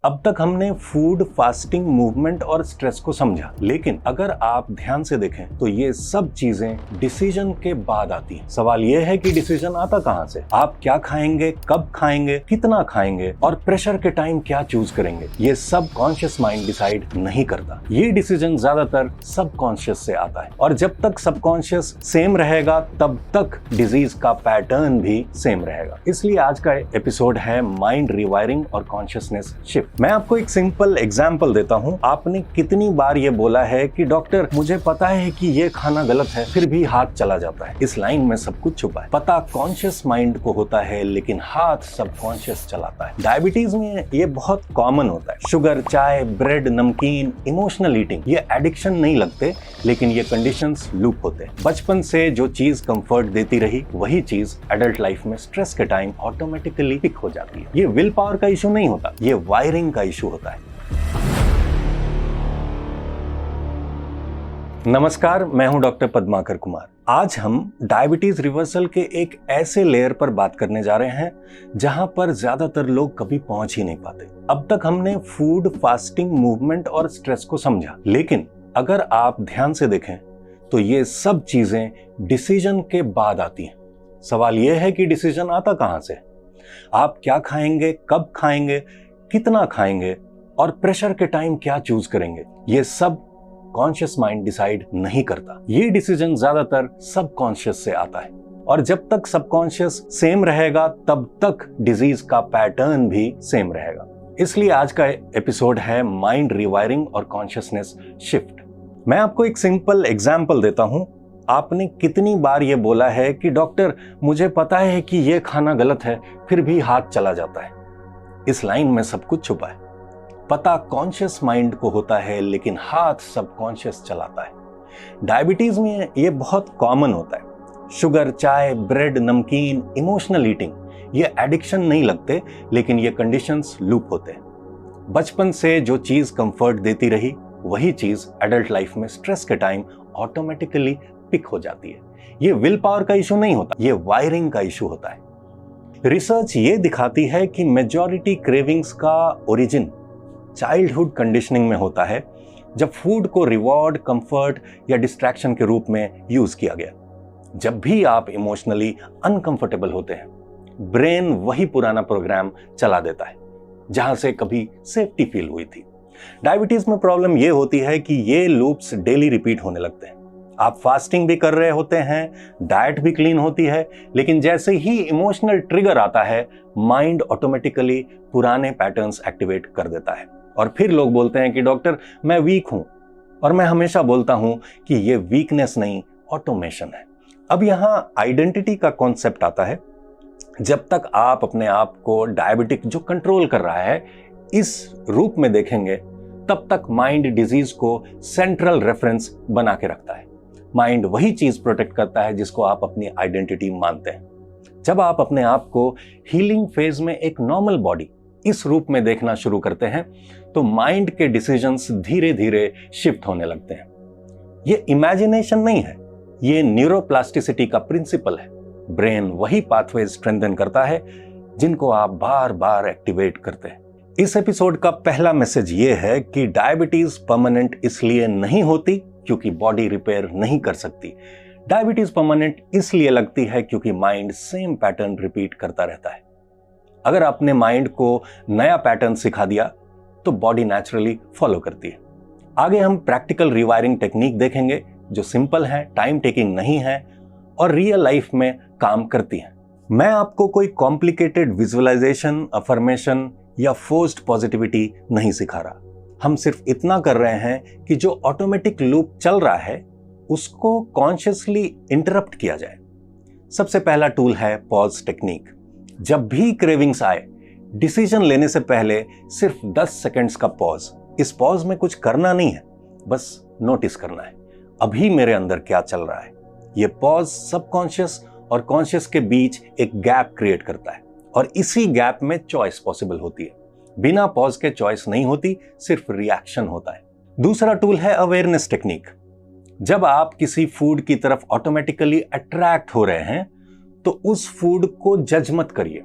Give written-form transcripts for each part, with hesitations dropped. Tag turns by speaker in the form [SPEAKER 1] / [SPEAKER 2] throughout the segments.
[SPEAKER 1] अब तक हमने फूड, फास्टिंग, मूवमेंट और स्ट्रेस को समझा, लेकिन अगर आप ध्यान से देखें तो ये सब चीजें डिसीजन के बाद आती हैं। सवाल ये है कि डिसीजन आता कहां से? आप क्या खाएंगे, कब खाएंगे, कितना खाएंगे और प्रेशर के टाइम क्या चूज करेंगे, ये सब कॉन्शियस माइंड डिसाइड नहीं करता। ये डिसीजन ज्यादातर सबकॉन्शियस से आता है, और जब तक सबकॉन्शियस सेम रहेगा तब तक डिजीज का पैटर्न भी सेम रहेगा। इसलिए आज का एपिसोड है माइंड रिवायरिंग और कॉन्शियसनेस शिफ्ट। मैं आपको एक सिंपल एग्जांपल देता हूं। आपने कितनी बार ये बोला है कि डॉक्टर मुझे पता है कि ये खाना गलत है, फिर भी हाथ चला जाता है। इस लाइन में सब कुछ छुपा है। पता कॉन्शियस माइंड को होता है, लेकिन हाथ सबकॉन्शियस चलाता है। डायबिटीज में ये बहुत कॉमन होता है। शुगर, चाय, ब्रेड, नमकीन, इमोशनल ईटिंग, ये एडिक्शन नहीं लगते, लेकिन ये कंडीशंस लूप होते हैं। बचपन से जो चीज कंफर्ट देती रही, वही चीज एडल्ट लाइफ में स्ट्रेस के टाइम ऑटोमेटिकली पिक हो जाती है। ये विल पावर का इशू नहीं होता, ये वायरिंग का इशू होता है। नमस्कार, मैं हूं डॉक्टर पद्माकर कुमार। आज हम डायबिटीज रिवर्सल के एक ऐसे लेयर पर बात करने जा रहे हैं जहां पर ज्यादातर लोग कभी पहुंच ही नहीं पाते। अब तक हमने फूड, फास्टिंग, मूवमेंट और स्ट्रेस को समझा, लेकिन अगर आप ध्यान से देखें तो ये सब चीजें डिसीजन के बाद आती हैं। सवाल यह है कि डिसीजन आता कहां से? आप क्या खाएंगे, कब खाएंगे, कितना खाएंगे और प्रेशर के टाइम क्या चूज करेंगे, ये सब कॉन्शियस माइंड डिसाइड नहीं करता। ये डिसीजन ज्यादातर सबकॉन्शियस से आता है, और जब तक सबकॉन्शियस सेम रहेगा तब तक डिजीज का पैटर्न भी सेम रहेगा। इसलिए आज का एपिसोड है माइंड रिवायरिंग और कॉन्शियसनेस शिफ्ट। मैं आपको एक सिंपल एग्जांपल देता हूं। आपने कितनी बार ये बोला है कि डॉक्टर मुझे पता है कि ये खाना गलत है, फिर भी हाथ चला जाता है। इस लाइन में सब कुछ छुपा है। पता कॉन्शियस माइंड को होता है, लेकिन हाथ सबकॉन्शियस चलाता है। डायबिटीज में ये बहुत कॉमन होता है। शुगर, चाय, ब्रेड, नमकीन, इमोशनल ईटिंग, ये एडिक्शन नहीं लगते, लेकिन ये कंडीशंस लूप होते हैं। बचपन से जो चीज कंफर्ट देती रही, वही चीज एडल्ट लाइफ में स्ट्रेस के टाइम ऑटोमेटिकली पिक हो जाती है। ये विल पावर का इशू नहीं होता, ये वायरिंग का इशू होता है। रिसर्च ये दिखाती है कि मेजॉरिटी क्रेविंग्स का ओरिजिन चाइल्डहुड कंडीशनिंग में होता है, जब फूड को रिवॉर्ड, कंफर्ट या डिस्ट्रैक्शन के रूप में यूज किया गया। जब भी आप इमोशनली अनकंफर्टेबल होते हैं, ब्रेन वही पुराना प्रोग्राम चला देता है जहां से कभी सेफ्टी फील हुई थी। डायबिटीज में प्रॉब्लम ये होती है कि ये लूप्स डेली रिपीट होने लगते हैं। आप फास्टिंग भी कर रहे होते हैं, डाइट भी क्लीन होती है, लेकिन जैसे ही इमोशनल ट्रिगर आता है, माइंड ऑटोमेटिकली पुराने पैटर्न्स एक्टिवेट कर देता है। और फिर लोग बोलते हैं कि डॉक्टर मैं वीक हूं, और मैं हमेशा बोलता हूं कि ये वीकनेस नहीं, ऑटोमेशन है। अब यहां आइडेंटिटी का कॉन्सेप्ट आता है। जब तक आप अपने आप को डायबिटिक जो कंट्रोल कर रहा है इस रूप में देखेंगे, तब तक माइंड डिजीज को सेंट्रल रेफरेंस बना के रखता है। माइंड वही चीज प्रोटेक्ट करता है जिसको आप अपनी आइडेंटिटी मानते हैं। जब आप अपने आप को हीलिंग फेज में एक नॉर्मल बॉडी इस रूप में देखना शुरू करते हैं, तो माइंड के डिसीजंस धीरे धीरे शिफ्ट होने लगते हैं। ये इमेजिनेशन नहीं है, ये न्यूरोप्लास्टिसिटी का प्रिंसिपल है। ब्रेन वही पाथवे स्ट्रेंथन करता है जिनको आप बार बार एक्टिवेट करते हैं। इस एपिसोड का पहला मैसेज ये है कि डायबिटीज परमानेंट इसलिए नहीं होती क्योंकि बॉडी रिपेयर नहीं कर सकती। डायबिटीज परमानेंट इसलिए लगती है क्योंकि माइंड सेम पैटर्न रिपीट करता रहता है। अगर आपने माइंड को नया पैटर्न सिखा दिया तो बॉडी नेचुरली फॉलो करती है। आगे हम प्रैक्टिकल रिवायरिंग टेक्निक देखेंगे जो सिंपल है, टाइम टेकिंग नहीं है और रियल लाइफ में काम करती है। मैं आपको कोई कॉम्प्लिकेटेड विजुअलाइजेशन, अफर्मेशन या फोर्स्ड पॉजिटिविटी नहीं सिखा रहा। हम सिर्फ इतना कर रहे हैं कि जो ऑटोमेटिक लूप चल रहा है उसको कॉन्शियसली इंटरप्ट किया जाए। सबसे पहला टूल है पॉज टेक्निक। जब भी क्रेविंग्स आए, डिसीजन लेने से पहले सिर्फ 10 सेकंड्स का पॉज। इस पॉज में कुछ करना नहीं है, बस नोटिस करना है अभी मेरे अंदर क्या चल रहा है। ये पॉज सबकॉन्शियस और कॉन्शियस के बीच एक गैप क्रिएट करता है, और इसी गैप में चॉइस पॉसिबल होती है। बिना पॉज के चॉइस नहीं होती, सिर्फ रिएक्शन होता है। दूसरा टूल है अवेयरनेस टेक्निक। जब आप किसी फूड की तरफ ऑटोमेटिकली अट्रैक्ट हो रहे हैं तो उस फूड को जज मत करिए,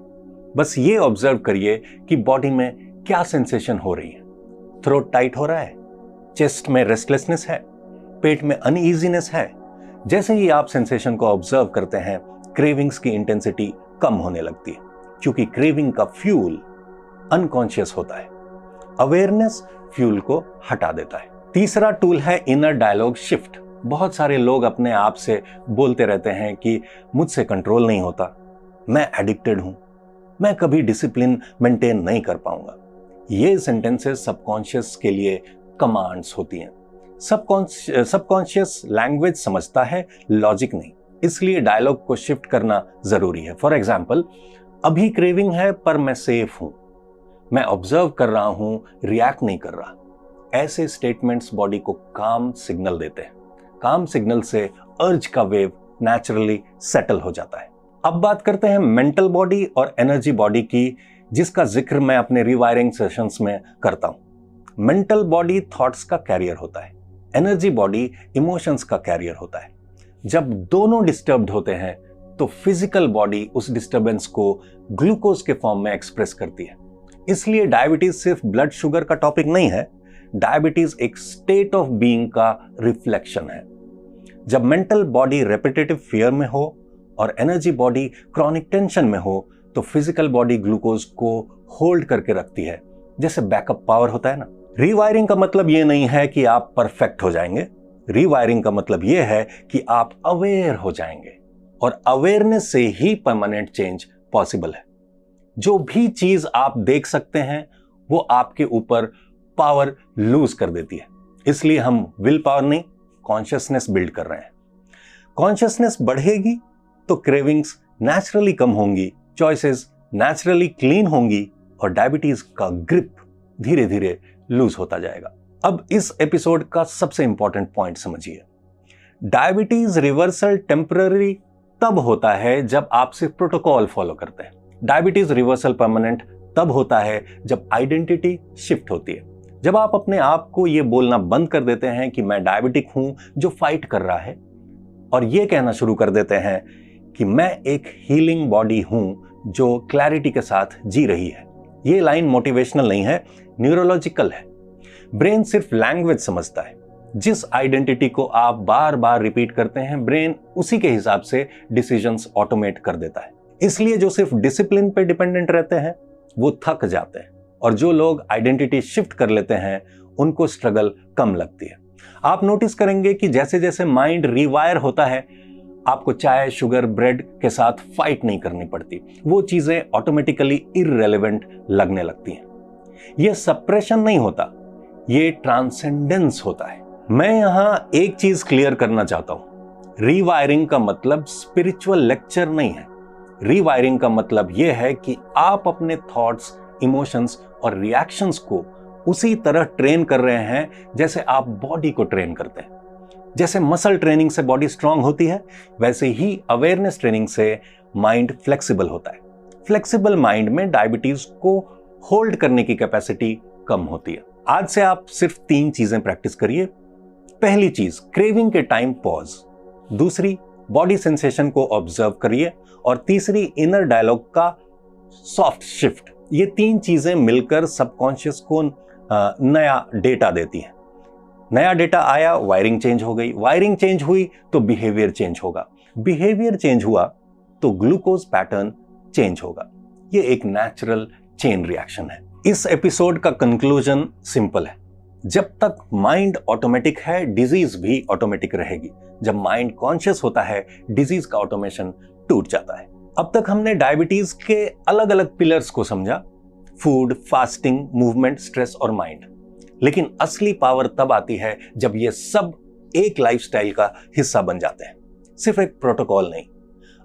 [SPEAKER 1] बस ये ऑब्जर्व करिए कि बॉडी में क्या सेंसेशन हो रही है? थ्रोट टाइट हो रहा है, चेस्ट में रेस्टलेसनेस है, पेट में अनईजीनेस है। जैसे ही आप सेंसेशन को ऑब्जर्व करते हैं, क्रेविंग्स की इंटेंसिटी कम होने लगती है, क्योंकि क्रेविंग का फ्यूल अनकॉन्शियस होता है। अवेयरनेस फ्यूल को हटा देता है। तीसरा टूल है इनर डायलॉग शिफ्ट। बहुत सारे लोग अपने आप से बोलते रहते हैं कि मुझसे कंट्रोल नहीं होता, मैं एडिक्टेड हूं, मैं कभी डिसिप्लिन मेंटेन नहीं कर पाऊंगा। ये सेंटेंसेस सबकॉन्शियस के लिए कमांड्स होती हैं। सबकॉन्शियस लैंग्वेज समझता है, लॉजिक नहीं। इसलिए डायलॉग को शिफ्ट करना जरूरी है। फॉर एग्जाम्पल, अभी क्रेविंग है पर मैं सेफ हूं, मैं ऑब्जर्व कर रहा हूं, रिएक्ट नहीं कर रहा। ऐसे स्टेटमेंट्स बॉडी को काम सिग्नल देते हैं। काम सिग्नल से अर्ज का वेव नेचुरली सेटल हो जाता है। अब बात करते हैं मेंटल बॉडी और एनर्जी बॉडी की, जिसका जिक्र मैं अपने रिवायरिंग सेशंस में करता हूं। मेंटल बॉडी थॉट्स का कैरियर होता है, एनर्जी बॉडी इमोशंस का कैरियर होता है। जब दोनों डिस्टर्ब्ड होते हैं तो फिजिकल बॉडी उस डिस्टर्बेंस को ग्लूकोज के फॉर्म में एक्सप्रेस करती है। इसलिए डायबिटीज सिर्फ ब्लड शुगर का टॉपिक नहीं है, डायबिटीज एक स्टेट ऑफ बीइंग का रिफ्लेक्शन है। जब मेंटल बॉडी रेपिटेटिव फियर में हो और एनर्जी बॉडी क्रॉनिक टेंशन में हो तो फिजिकल बॉडी ग्लूकोज को होल्ड करके रखती है, जैसे बैकअप पावर होता है ना। रीवायरिंग का मतलब यह नहीं है कि आप परफेक्ट हो जाएंगे। रीवायरिंग का मतलब यह है कि आप अवेयर हो जाएंगे, और अवेयरनेस से ही परमानेंट चेंज पॉसिबल है। जो भी चीज आप देख सकते हैं वो आपके ऊपर पावर लूज कर देती है। इसलिए हम विल पावर नहीं, कॉन्शियसनेस बिल्ड कर रहे हैं। कॉन्शियसनेस बढ़ेगी तो क्रेविंग्स नेचुरली कम होंगी, चॉइसेस नेचुरली क्लीन होंगी और डायबिटीज का ग्रिप धीरे धीरे लूज होता जाएगा। अब इस एपिसोड का सबसे इंपॉर्टेंट पॉइंट समझिए। डायबिटीज रिवर्सल टेम्पररी तब होता है जब आप सिर्फ प्रोटोकॉल फॉलो करते हैं। डायबिटीज रिवर्सल परमानेंट तब होता है जब आइडेंटिटी शिफ्ट होती है। जब आप अपने आप को यह बोलना बंद कर देते हैं कि मैं डायबिटिक हूं जो फाइट कर रहा है, और यह कहना शुरू कर देते हैं कि मैं एक हीलिंग बॉडी हूं जो क्लैरिटी के साथ जी रही है। यह लाइन मोटिवेशनल नहीं है, न्यूरोलॉजिकल है। ब्रेन सिर्फ लैंग्वेज समझता है। जिस आइडेंटिटी को आप बार बार रिपीट करते हैं, ब्रेन उसी के हिसाब से डिसीजंस ऑटोमेट कर देता है। इसलिए जो सिर्फ डिसिप्लिन पे डिपेंडेंट रहते हैं वो थक जाते हैं, और जो लोग आइडेंटिटी शिफ्ट कर लेते हैं उनको स्ट्रगल कम लगती है। आप नोटिस करेंगे कि जैसे जैसे माइंड रिवायर होता है, आपको चाय, शुगर, ब्रेड के साथ फाइट नहीं करनी पड़ती। वो चीजें ऑटोमेटिकली इररिलेवेंट लगने लगती हैं। ये सप्रेशन नहीं होता, ये ट्रांसेंडेंस होता है। मैं यहां एक चीज क्लियर करना चाहता हूं। रीवायरिंग का मतलब स्पिरिचुअल लेक्चर नहीं है। रीवायरिंग का मतलब यह है कि आप अपने थॉट्स, इमोशंस और रिएक्शंस को उसी तरह ट्रेन कर रहे हैं जैसे आप बॉडी को ट्रेन करते हैं। जैसे मसल ट्रेनिंग से बॉडी स्ट्रांग होती है, वैसे ही अवेयरनेस ट्रेनिंग से माइंड फ्लेक्सिबल होता है। फ्लेक्सिबल माइंड में डायबिटीज को होल्ड करने की कैपेसिटी कम होती है। आज से आप सिर्फ 3 चीजें प्रैक्टिस करिए। पहली चीज, क्रेविंग के टाइम पॉज। दूसरी, बॉडी सेंसेशन को ऑब्जर्व करिए। और तीसरी, इनर डायलॉग का सॉफ्ट शिफ्ट। ये 3 चीजें मिलकर सबकॉन्शियस को नया डेटा देती हैं। नया डेटा आया, वायरिंग चेंज हो गई। वायरिंग चेंज हुई तो बिहेवियर चेंज होगा। बिहेवियर चेंज हुआ तो ग्लूकोज पैटर्न चेंज होगा। ये एक नेचुरल चेन रिएक्शन है। इस एपिसोड का कंक्लूजन सिंपल है। जब तक माइंड ऑटोमेटिक है, डिजीज भी ऑटोमेटिक रहेगी। जब माइंड कॉन्शियस होता है, डिजीज का ऑटोमेशन टूट जाता है। अब तक हमने डायबिटीज के अलग अलग पिलर्स को समझा: फूड, फास्टिंग, मूवमेंट, स्ट्रेस और माइंड। लेकिन असली पावर तब आती है जब ये सब एक लाइफस्टाइल का हिस्सा बन जाते हैं, सिर्फ एक प्रोटोकॉल नहीं।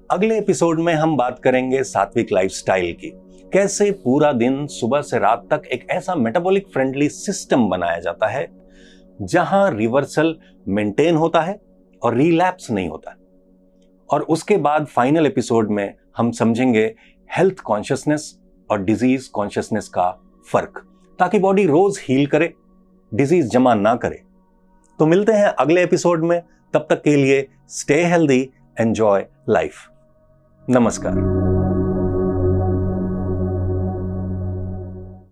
[SPEAKER 1] अगले एपिसोड में हम बात करेंगे सात्विक लाइफस्टाइल की। कैसे पूरा दिन सुबह से रात तक एक ऐसा मेटाबॉलिक फ्रेंडली सिस्टम बनाया जाता है जहां रिवर्सल मेंटेन होता है और रिलैप्स नहीं होता। और उसके बाद फाइनल एपिसोड में हम समझेंगे हेल्थ कॉन्शियसनेस और डिजीज कॉन्शियसनेस का फर्क, ताकि बॉडी रोज हील करे, डिजीज जमा ना करे। तो मिलते हैं अगले एपिसोड में। तब तक के लिए स्टे हेल्दी, एंजॉय लाइफ। नमस्कार।